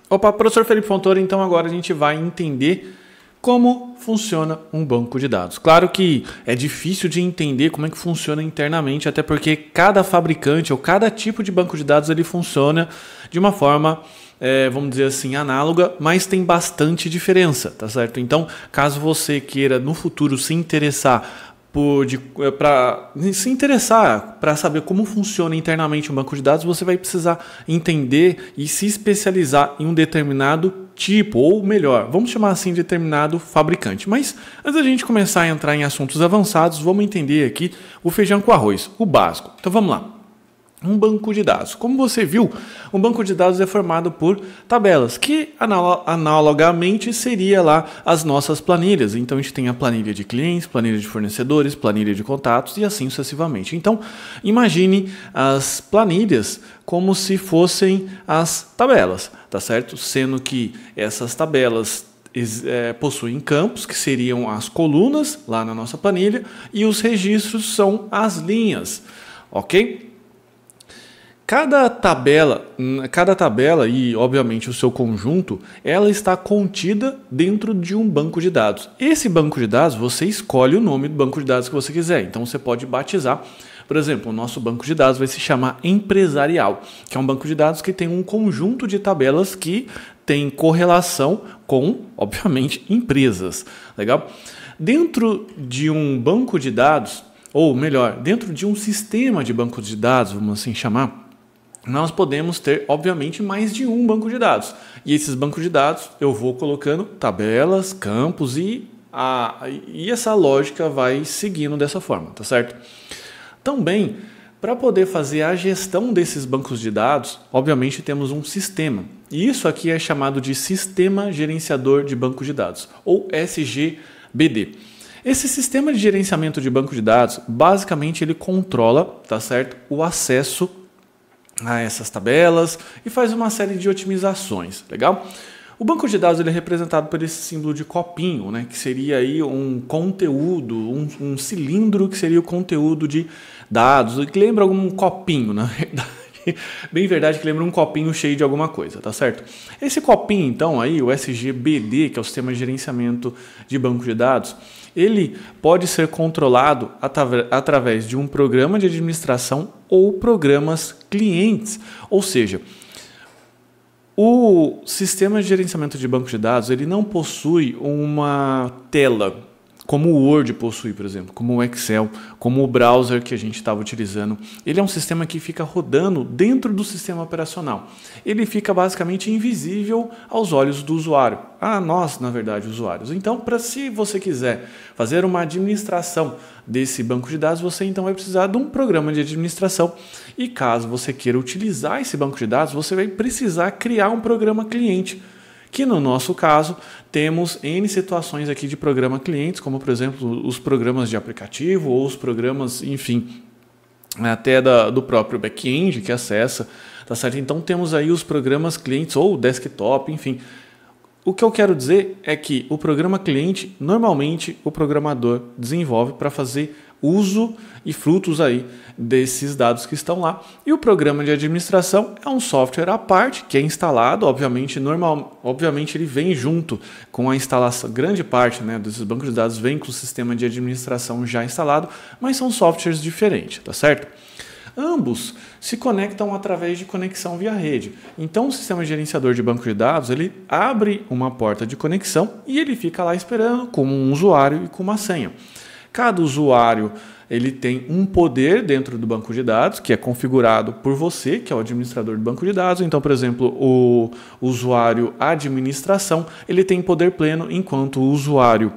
Opa, professor Felipe Fontoura, então agora a gente vai entender como funciona um banco de dados. Claro que é difícil de entender como é que funciona internamente, até porque cada fabricante ou cada tipo de banco de dados ele funciona de uma forma, vamos dizer assim, análoga, mas tem bastante diferença, tá certo? Então, caso você queira no futuro se interessar para saber como funciona internamente um banco de dados, você vai precisar entender e se especializar em um determinado tipo, ou melhor, vamos chamar assim, determinado fabricante. Mas antes da gente começar a entrar em assuntos avançados, vamos entender aqui o feijão com arroz, o básico. Então vamos lá. Um banco de dados. Como você viu, um banco de dados é formado por tabelas, que analogamente seria lá as nossas planilhas. Então a gente tem a planilha de clientes, planilha de fornecedores, planilha de contatos e assim sucessivamente. Então imagine as planilhas como se fossem as tabelas, tá certo? Sendo que essas tabelas possuem campos, que seriam as colunas lá na nossa planilha, e os registros são as linhas, ok? Cada tabela e, obviamente, o seu conjunto, ela está contida dentro de um banco de dados. Esse banco de dados, você escolhe o nome do banco de dados que você quiser. Então, você pode batizar. Por exemplo, o nosso banco de dados vai se chamar empresarial, que é um banco de dados que tem um conjunto de tabelas que tem correlação com, obviamente, empresas. Legal? Dentro de um banco de dados, ou melhor, dentro de um sistema de bancos de dados, vamos assim chamar, nós podemos ter, obviamente, mais de um banco de dados. E esses bancos de dados eu vou colocando tabelas, campos e essa lógica vai seguindo dessa forma, tá certo? Também, para poder fazer a gestão desses bancos de dados, obviamente temos um sistema. E isso aqui é chamado de Sistema Gerenciador de Banco de Dados, ou SGBD. Esse sistema de gerenciamento de banco de dados, basicamente ele controla, tá certo, o acesso a essas tabelas e faz uma série de otimizações, legal? O banco de dados ele é representado por esse símbolo de copinho, né, que seria aí um conteúdo, um cilindro que seria o conteúdo de dados, que lembra algum copinho, na verdade. Bem verdade que lembra um copinho cheio de alguma coisa, tá certo? Esse copinho, então, aí, o SGBD, que é o Sistema de Gerenciamento de Banco de Dados, ele pode ser controlado através de um programa de administração ou programas clientes. Ou seja, o sistema de gerenciamento de banco de dados ele não possui uma tela, como o Word possui, por exemplo, como o Excel, como o browser que a gente estava utilizando. Ele é um sistema que fica rodando dentro do sistema operacional. Ele fica basicamente invisível aos olhos do usuário, a nós, na verdade, usuários. Então, se você quiser fazer uma administração desse banco de dados, você então vai precisar de um programa de administração. E caso você queira utilizar esse banco de dados, você vai precisar criar um programa cliente, que no nosso caso temos N situações aqui de programa clientes, como por exemplo os programas de aplicativo ou os programas, enfim, até do próprio back-end que acessa, tá certo? Então temos aí os programas clientes ou desktop, enfim. O que eu quero dizer é que o programa cliente, normalmente o programador desenvolve para fazer uso e frutos aí desses dados que estão lá. E o programa de administração é um software à parte que é instalado, obviamente ele vem junto com a instalação, grande parte, né, desses bancos de dados vem com o sistema de administração já instalado, mas são softwares diferentes, tá certo? Ambos se conectam através de conexão via rede. Então, o sistema gerenciador de banco de dados ele abre uma porta de conexão e ele fica lá esperando com um usuário e com uma senha. Cada usuário ele tem um poder dentro do banco de dados que é configurado por você, que é o administrador do banco de dados. Então, por exemplo, o usuário administração ele tem poder pleno, enquanto o usuário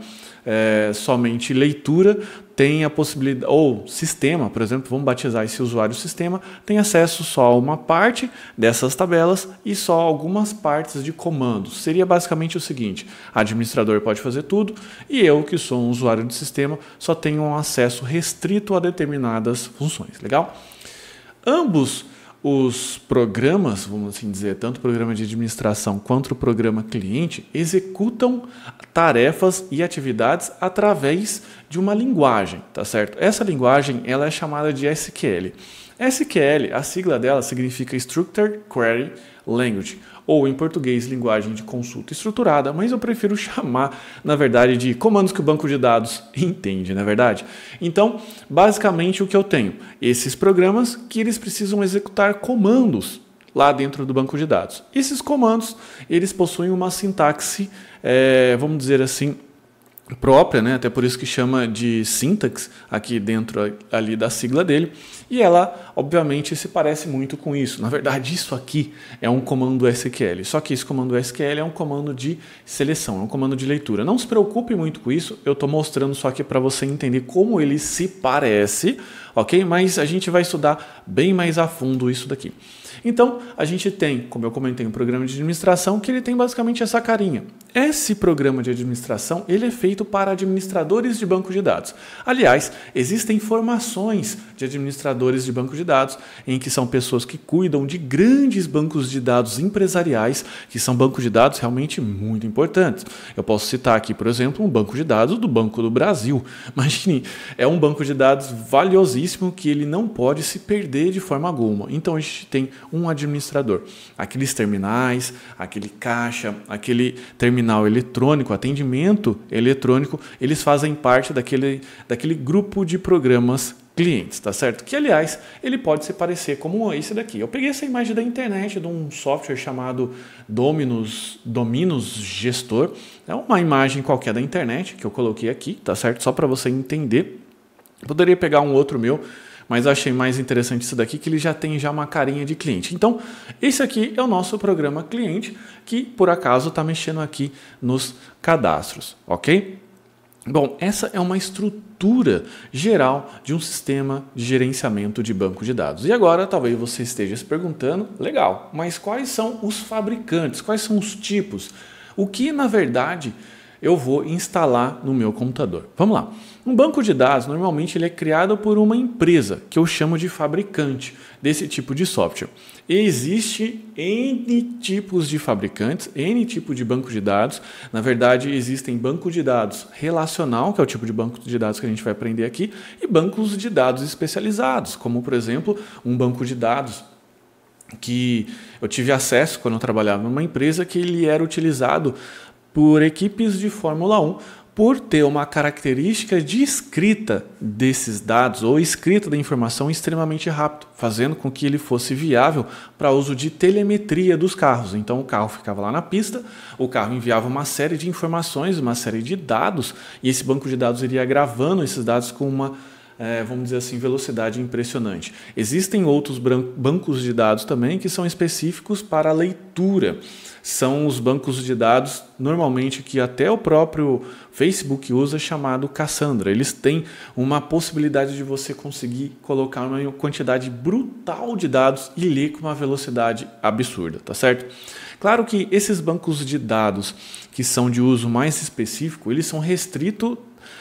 somente leitura tem a possibilidade, ou sistema, por exemplo, vamos batizar esse usuário sistema, tem acesso só a uma parte dessas tabelas e só algumas partes de comandos. Seria basicamente o seguinte: administrador pode fazer tudo e eu, que sou um usuário de sistema, só tenho um acesso restrito a determinadas funções. Legal? Ambos os programas, vamos assim dizer, tanto o programa de administração quanto o programa cliente, executam tarefas e atividades através de uma linguagem, tá certo? Essa linguagem ela é chamada de SQL. SQL, a sigla dela significa Structured Query Language, ou em português, linguagem de consulta estruturada, mas eu prefiro chamar, na verdade, de comandos que o banco de dados entende, na verdade. Então, basicamente o que eu tenho? Esses programas que eles precisam executar comandos lá dentro do banco de dados. Esses comandos, eles possuem uma sintaxe, vamos dizer assim, própria, né? Até por isso que chama de syntax aqui dentro ali da sigla dele, e ela obviamente se parece muito com isso. Na verdade, isso aqui é um comando SQL, só que esse comando SQL é um comando de seleção, é um comando de leitura. Não se preocupe muito com isso, eu estou mostrando só aqui para você entender como ele se parece, ok? Mas a gente vai estudar bem mais a fundo isso daqui. Então, a gente tem, como eu comentei, um programa de administração que ele tem basicamente essa carinha. Esse programa de administração ele é feito para administradores de banco de dados. Aliás, existem formações de administradores de banco de dados em que são pessoas que cuidam de grandes bancos de dados empresariais, que são bancos de dados realmente muito importantes. Eu posso citar aqui, por exemplo, um banco de dados do Banco do Brasil. Imagine, é um banco de dados valiosíssimo que ele não pode se perder de forma alguma. Então, a gente tem um administrador. Aqueles terminais, aquele caixa, aquele terminal eletrônico, atendimento eletrônico, eles fazem parte daquele grupo de programas clientes, tá certo? Que, aliás, ele pode se parecer como esse daqui. Eu peguei essa imagem da internet de um software chamado Dominus Gestor. É uma imagem qualquer da internet que eu coloquei aqui, tá certo? Só para você entender. Poderia pegar um outro meu, mas eu achei mais interessante isso daqui, que ele já tem uma carinha de cliente. Então, esse aqui é o nosso programa cliente, que por acaso está mexendo aqui nos cadastros, ok? Bom, essa é uma estrutura geral de um sistema de gerenciamento de banco de dados. E agora, talvez você esteja se perguntando, legal, mas quais são os fabricantes, quais são os tipos? O que, na verdade, eu vou instalar no meu computador? Vamos lá. Um banco de dados, normalmente, ele é criado por uma empresa, que eu chamo de fabricante desse tipo de software. Existe N tipos de fabricantes, N tipo de banco de dados. Na verdade, existem banco de dados relacional, que é o tipo de banco de dados que a gente vai aprender aqui, e bancos de dados especializados, como, por exemplo, um banco de dados que eu tive acesso quando eu trabalhava numa empresa, que ele era utilizado por equipes de Fórmula 1, por ter uma característica de escrita desses dados ou escrita da informação extremamente rápido, fazendo com que ele fosse viável para uso de telemetria dos carros. Então o carro ficava lá na pista, o carro enviava uma série de informações, uma série de dados, e esse banco de dados iria gravando esses dados com uma, vamos dizer assim, velocidade impressionante. Existem outros bancos de dados também que são específicos para a leitura. São os bancos de dados, normalmente, que até o próprio Facebook usa, chamado Cassandra. Eles têm uma possibilidade de você conseguir colocar uma quantidade brutal de dados e ler com uma velocidade absurda, tá certo? Claro que esses bancos de dados que são de uso mais específico, eles são restritos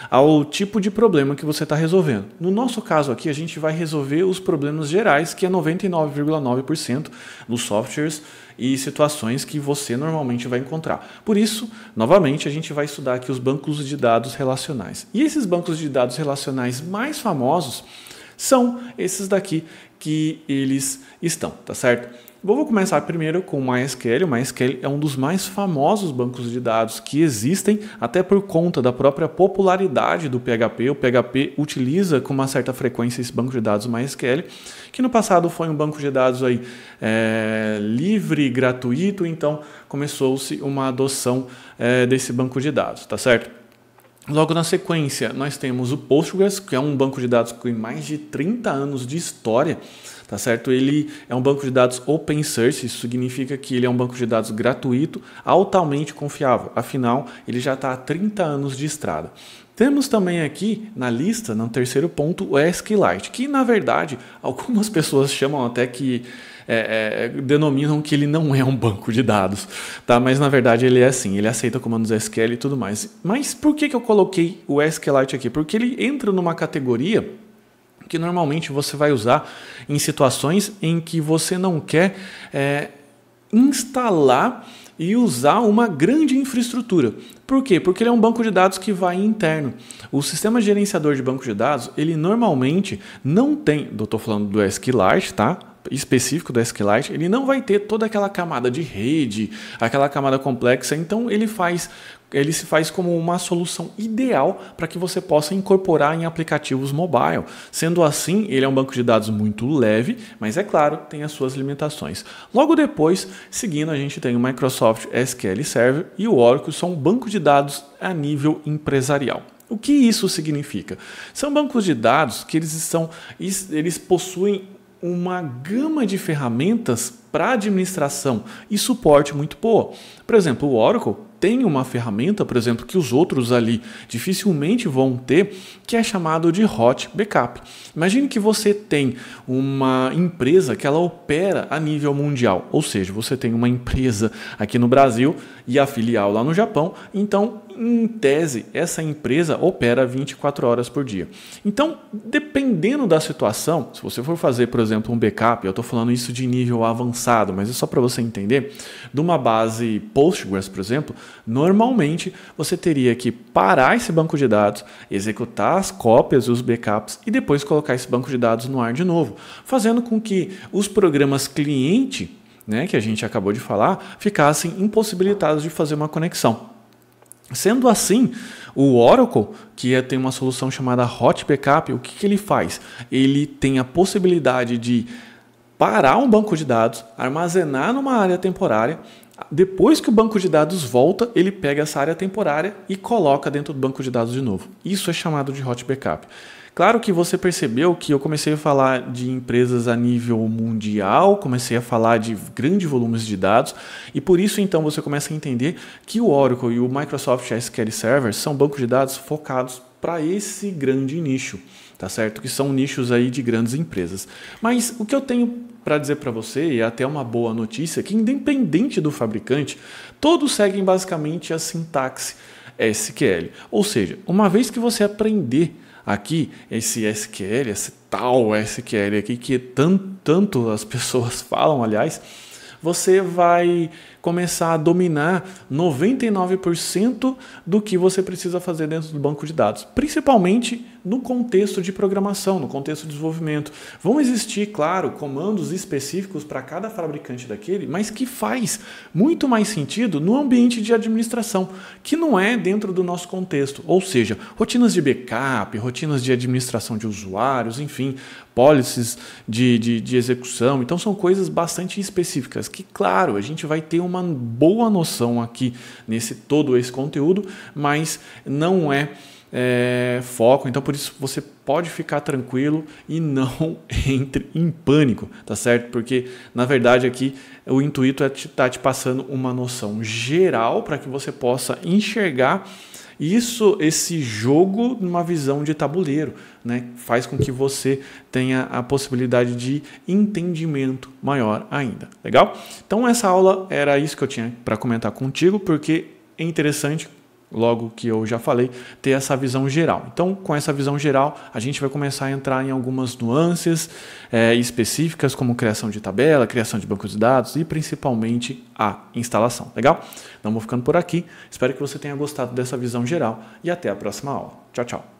ao tipo de problema que você está resolvendo. No nosso caso aqui, a gente vai resolver os problemas gerais, que é 99,9% dos softwares e situações que você normalmente vai encontrar. Por isso, novamente, a gente vai estudar aqui os bancos de dados relacionais. E esses bancos de dados relacionais mais famosos são esses daqui que eles estão, tá certo? Vou começar primeiro com o MySQL. O MySQL é um dos mais famosos bancos de dados que existem, até por conta da própria popularidade do PHP. O PHP utiliza com uma certa frequência esse banco de dados MySQL, que no passado foi um banco de dados aí, livre, gratuito, então começou-se uma adoção desse banco de dados, tá certo? Logo na sequência, nós temos o Postgres, que é um banco de dados com mais de 30 anos de história, tá certo? Ele é um banco de dados open source, isso significa que ele é um banco de dados gratuito, altamente confiável. Afinal, ele já está há 30 anos de estrada. Temos também aqui na lista, no terceiro ponto, o SQLite, que na verdade algumas pessoas chamam até que denominam que ele não é um banco de dados, tá? Mas na verdade ele é assim, ele aceita comandos SQL e tudo mais. Mas por que eu coloquei o SQLite aqui? Porque ele entra numa categoria que normalmente você vai usar em situações em que você não quer instalar e usar uma grande infraestrutura. Por quê? Porque ele é um banco de dados que vai interno. O sistema gerenciador de banco de dados, ele normalmente não tem, eu estou falando do SQLite, tá? específico do SQLite, ele não vai ter toda aquela camada de rede, aquela camada complexa, então ele se faz como uma solução ideal para que você possa incorporar em aplicativos mobile. Sendo assim, ele é um banco de dados muito leve, mas é claro, tem as suas limitações. Logo depois, seguindo, a gente tem o Microsoft SQL Server e o Oracle, são bancos de dados a nível empresarial. O que isso significa? São bancos de dados que eles possuem uma gama de ferramentas para administração e suporte muito boa. Por exemplo, o Oracle tem uma ferramenta, por exemplo, que os outros ali dificilmente vão ter, que é chamado de Hot Backup. Imagine que você tem uma empresa que ela opera a nível mundial, ou seja, você tem uma empresa aqui no Brasil e a filial lá no Japão, então, em tese, essa empresa opera 24 horas por dia. Então, dependendo da situação, se você for fazer, por exemplo, um backup, eu estou falando isso de nível avançado, mas é só para você entender, de uma base Postgres, por exemplo, normalmente você teria que parar esse banco de dados, executar as cópias e os backups e depois colocar esse banco de dados no ar de novo, fazendo com que os programas cliente, né, que a gente acabou de falar, ficassem impossibilitados de fazer uma conexão. Sendo assim, o Oracle, que tem uma solução chamada Hot Backup, o que ele faz? Ele tem a possibilidade de parar um banco de dados, armazenar numa área temporária. Depois que o banco de dados volta, ele pega essa área temporária e coloca dentro do banco de dados de novo. Isso é chamado de Hot Backup. Claro que você percebeu que eu comecei a falar de empresas a nível mundial, comecei a falar de grandes volumes de dados e por isso então você começa a entender que o Oracle e o Microsoft SQL Server são bancos de dados focados para esse grande nicho, tá certo? Que são nichos aí de grandes empresas. Mas o que eu tenho para dizer para você, e é até uma boa notícia, que independente do fabricante, todos seguem basicamente a sintaxe SQL. Ou seja, uma vez que você aprender aqui esse SQL, esse tal SQL aqui que tanto as pessoas falam, aliás, você vai começar a dominar 99% do que você precisa fazer dentro do banco de dados, principalmente no contexto de programação, no contexto de desenvolvimento. Vão existir, claro, comandos específicos para cada fabricante daquele, mas que faz muito mais sentido no ambiente de administração, que não é dentro do nosso contexto, ou seja, rotinas de backup, rotinas de administração de usuários, enfim, policies de execução. Então são coisas bastante específicas que, claro, a gente vai ter uma boa noção aqui nesse todo esse conteúdo, mas não é foco, então por isso você pode ficar tranquilo e não entre em pânico, tá certo? Porque na verdade aqui o intuito é estar te passando uma noção geral para que você possa enxergar esse jogo numa visão de tabuleiro, né? Faz com que você tenha a possibilidade de entendimento maior ainda, legal? Então essa aula era isso que eu tinha para comentar contigo, porque é interessante, logo que eu já falei, ter essa visão geral. Então, com essa visão geral, a gente vai começar a entrar em algumas nuances específicas, como criação de tabela, criação de bancos de dados e principalmente a instalação. Legal? Então, vou ficando por aqui. Espero que você tenha gostado dessa visão geral e até a próxima aula. Tchau, tchau.